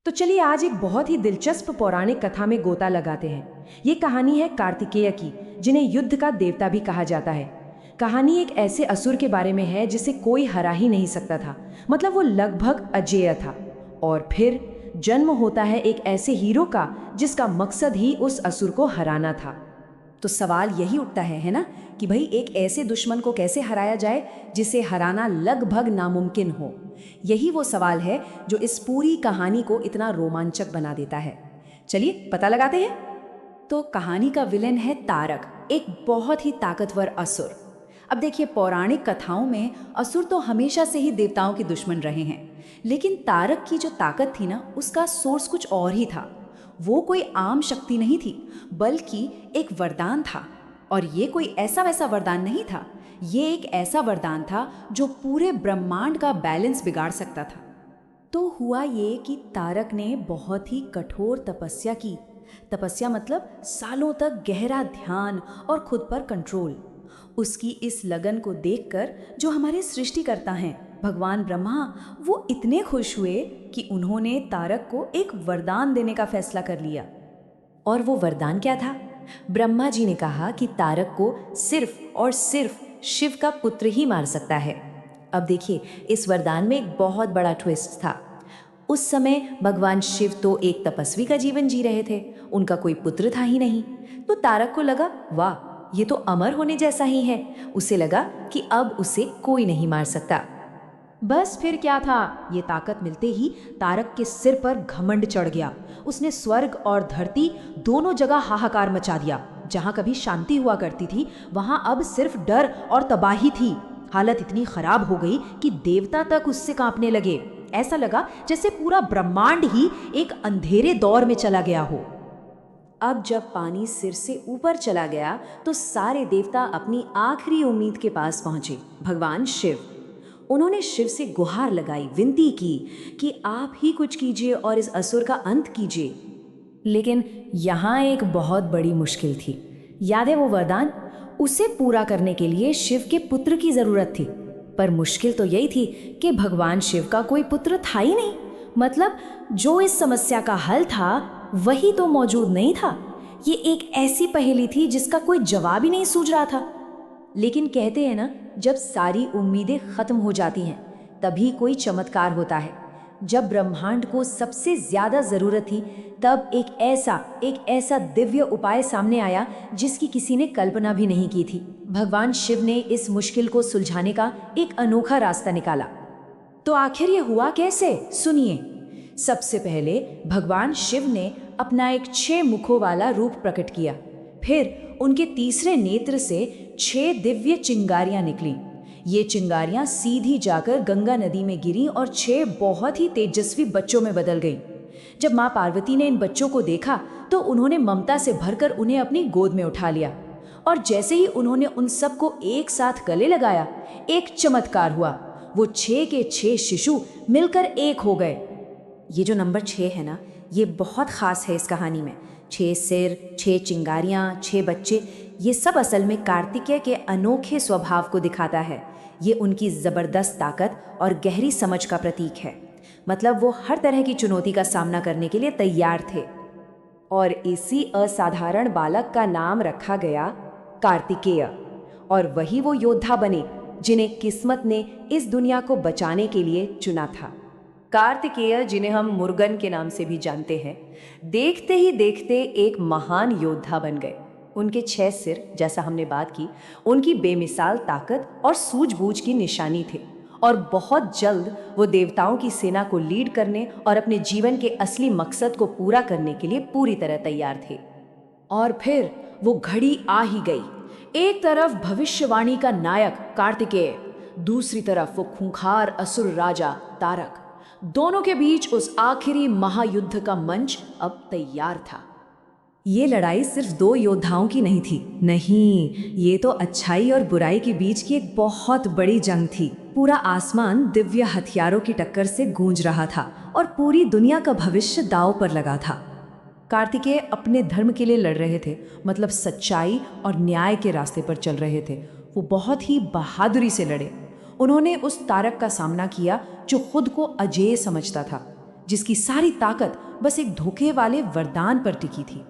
तो चलिए आज एक बहुत ही दिलचस्प पौराणिक कथा में गोता लगाते हैं। ये कहानी है कार्तिकेय की, जिन्हें युद्ध का देवता भी कहा जाता है। कहानी एक ऐसे असुर के बारे में है जिसे कोई हरा ही नहीं सकता था। मतलब वो लगभग अजेय था। और फिर जन्म होता है एक ऐसे हीरो का जिसका मकसद ही उस असुर को हराना था। तो सवाल यही उठता है ना, कि भाई एक ऐसे दुश्मन को कैसे हराया जाए जिसे हराना लगभग नामुमकिन हो। यही वो सवाल है जो इस पूरी कहानी को इतना रोमांचक बना देता है। चलिए पता लगाते हैं। तो कहानी का विलेन है तारक, एक बहुत ही ताकतवर असुर। अब देखिए, पौराणिक कथाओं में असुर तो हमेशा से ही देवताओं के दुश्मन रहे हैं, लेकिन तारक की जो ताकत थी ना, उसका सोर्स कुछ और ही था। वो कोई आम शक्ति नहीं थी, बल्कि एक वरदान था। और ये कोई ऐसा वैसा वरदान नहीं था, ये एक ऐसा वरदान था जो पूरे ब्रह्मांड का बैलेंस बिगाड़ सकता था। तो हुआ ये कि तारक ने बहुत ही कठोर तपस्या की। तपस्या मतलब सालों तक गहरा ध्यान और खुद पर कंट्रोल। उसकी इस लगन को देखकर जो हमारे सृष्टिकर्ता हैं भगवान ब्रह्मा, वो इतने खुश हुए कि उन्होंने तारक को एक वरदान देने का फैसला कर लिया। और वो वरदान क्या था? ब्रह्मा जी ने कहा कि तारक को सिर्फ और सिर्फ शिव का पुत्र ही मार सकता है। अब देखिए, इस वरदान में एक बहुत बड़ा ट्विस्ट था। उस समय भगवान शिव तो एक तपस्वी का जीवन जी रहे थे, उनका कोई पुत्र था ही नहीं। तो तारक को लगा, वाह, ये तो अमर होने जैसा ही है। उसे लगा कि अब उसे कोई नहीं मार सकता। बस फिर क्या था, ये ताकत मिलते ही तारक के सिर पर घमंड चढ़ गया। उसने स्वर्ग और धरती दोनों जगह हाहाकार मचा दिया। जहां कभी शांति हुआ करती थी, वहां अब सिर्फ डर और तबाही थी। हालत इतनी खराब हो गई कि देवता तक उससे कांपने लगे। ऐसा लगा जैसे पूरा ब्रह्मांड ही एक अंधेरे दौर में चला गया हो। अब जब पानी सिर से ऊपर चला गया तो सारे देवता अपनी आखिरी उम्मीद के पास पहुंचे, भगवान शिव। उन्होंने शिव से गुहार लगाई, विनती की कि आप ही कुछ कीजिए और इस असुर का अंत कीजिए। लेकिन यहाँ एक बहुत बड़ी मुश्किल थी। याद है वो वरदान? उसे पूरा करने के लिए शिव के पुत्र की जरूरत थी। पर मुश्किल तो यही थी कि भगवान शिव का कोई पुत्र था ही नहीं। मतलब जो इस समस्या का हल था वही तो मौजूद नहीं था। ये एक ऐसी पहेली थी जिसका कोई जवाब ही नहीं सूझ रहा था। लेकिन कहते हैं ना, जब सारी उम्मीदें खत्म हो जाती हैं तभी कोई चमत्कार होता है। जब ब्रह्मांड को सबसे ज्यादा जरूरत थी, तब एक ऐसा दिव्य उपाय सामने आया जिसकी किसी ने कल्पना भी नहीं की थी। भगवान शिव ने इस मुश्किल को सुलझाने का एक अनोखा रास्ता निकाला। तो आखिर ये हुआ कैसे, सुनिए। सबसे पहले भगवान शिव ने अपना एक 6 मुखों वाला रूप प्रकट किया। फिर उनके तीसरे नेत्र से 6 दिव्य चिंगारियां निकली। ये चिंगारियां सीधी जाकर गंगा नदी में गिरीं और 6 बहुत ही तेजस्वी बच्चों में बदल गईं। जब माँ पार्वती ने इन बच्चों को देखा तो उन्होंने ममता से भरकर उन्हें अपनी गोद में उठा लिया। और जैसे ही उन्होंने उन सबको एक साथ गले लगाया, एक चमत्कार हुआ। वो 6 के 6 शिशु मिलकर एक हो गए। ये जो नंबर 6 है ना, ये बहुत खास है इस कहानी में। 6 सिर, 6 चिंगारियाँ, 6 बच्चे, ये सब असल में कार्तिकेय के अनोखे स्वभाव को दिखाता है। ये उनकी ज़बरदस्त ताकत और गहरी समझ का प्रतीक है। मतलब वो हर तरह की चुनौती का सामना करने के लिए तैयार थे। और इसी असाधारण बालक का नाम रखा गया कार्तिकेय। और वही वो योद्धा बने जिन्हें किस्मत ने इस दुनिया को बचाने के लिए चुना था। कार्तिकेय, जिन्हें हम मुर्गन के नाम से भी जानते हैं, देखते ही देखते एक महान योद्धा बन गए। उनके 6 सिर, जैसा हमने बात की, उनकी बेमिसाल ताकत और सूझबूझ की निशानी थे। और बहुत जल्द वो देवताओं की सेना को लीड करने और अपने जीवन के असली मकसद को पूरा करने के लिए पूरी तरह तैयार थे। और फिर वो घड़ी आ ही गई। एक तरफ भविष्यवाणी का नायक कार्तिकेय, दूसरी तरफ वो खूंखार असुर राजा तारक। दोनों के बीच उस आखिरी महायुद्ध का मंच अब तैयार था। ये लड़ाई सिर्फ 2 योद्धाओं की नहीं थी, नहीं, ये तो अच्छाई और बुराई के बीच की एक बहुत बड़ी जंग थी। पूरा आसमान दिव्य हथियारों की टक्कर से गूंज रहा था और पूरी दुनिया का भविष्य दांव पर लगा था। कार्तिकेय अपने धर्म के लिए लड़ रहे थे, मतलब सच्चाई और न्याय के रास्ते पर चल रहे थे। वो बहुत ही बहादुरी से लड़े। उन्होंने उस तारक का सामना किया जो खुद को अजेय समझता था, जिसकी सारी ताकत बस एक धोखे वाले वरदान पर टिकी थी।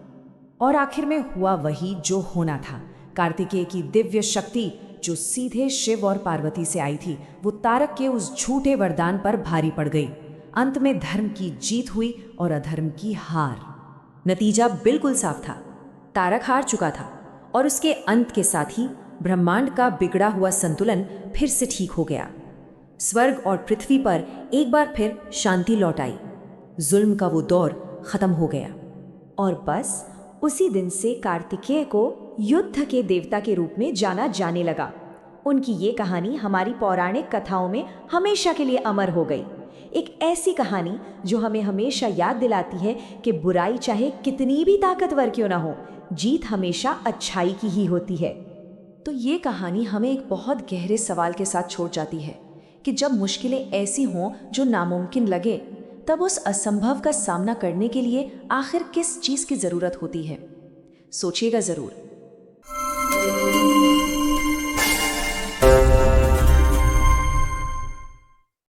और आखिर में हुआ वही जो होना था। कार्तिकेय की दिव्य शक्ति जो सीधे शिव और पार्वती से आई थी, वो तारक के उस झूठे वरदान पर भारी पड़ गई। अंत में धर्म की जीत हुई और अधर्म की हार। नतीजा बिल्कुल साफ था। तारक हार चुका था और उसके अंत के साथ ही ब्रह्मांड का बिगड़ा हुआ संतुलन फिर से ठीक हो गया। स्वर्ग और पृथ्वी पर एक बार फिर शांति लौट आई। जुल्म का वो दौर खत्म हो गया। और बस उसी दिन से कार्तिकेय को युद्ध के देवता के रूप में जाना जाने लगा। उनकी ये कहानी हमारी पौराणिक कथाओं में हमेशा के लिए अमर हो गई। एक ऐसी कहानी जो हमें हमेशा याद दिलाती है कि बुराई चाहे कितनी भी ताकतवर क्यों ना हो, जीत हमेशा अच्छाई की ही होती है। तो ये कहानी हमें एक बहुत गहरे सवाल के साथ छोड़ जाती है कि जब मुश्किलें ऐसी हों जो नामुमकिन लगे, तब उस असंभव का सामना करने के लिए आखिर किस चीज़ की ज़रूरत होती है। सोचिएगा ज़रूर।